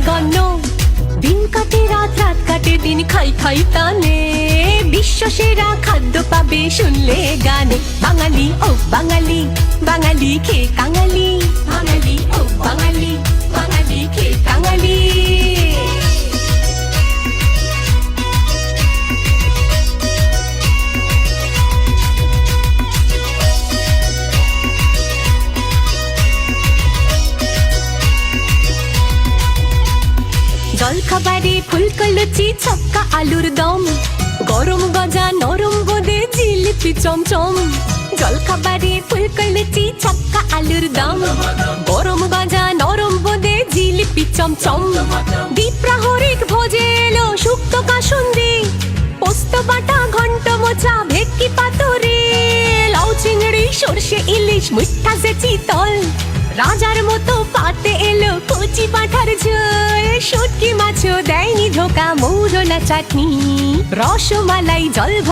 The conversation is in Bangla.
গণ্য। দিন কাটে রাত, রাত কাটে দিন, খাই খাই টানে। বিশ্ব সেরা খাদ্য পাবে শুনলে গানে। বাঙালি ও বাঙালি, বাঙালি খেয়ে কাঙালি। বাঙালি ও বাঙালি, বাঙালি খেয়ে কাঙালি। জলখাবারে ফুলকো লুচি, ছক্কা আলুর দম। গরম গজা নরম বোঁদে, জিলিপি চমচম। জলখাবারে ফুলকো লুচি, ছক্কা আলুর দম। গরম গজা নরম বোঁদে, জিলিপি চমচম। দ্বীপ্রাহরিক ভোজে এলো শুক্তো কাসুন্দি। পোস্ত বাটা, ঘন্ট মোচা, ভেটকি পাতুরি। লাউ চিংড়ি, সর্ষে ইলিশ, মিঠা যে চিতল। রাজার মতো পাতে এলো কচি পাঁঠার ঝোল। শুটকি মাছও দেয়নি ধোকা, মৌরলা চাটনি। রসমালাই জল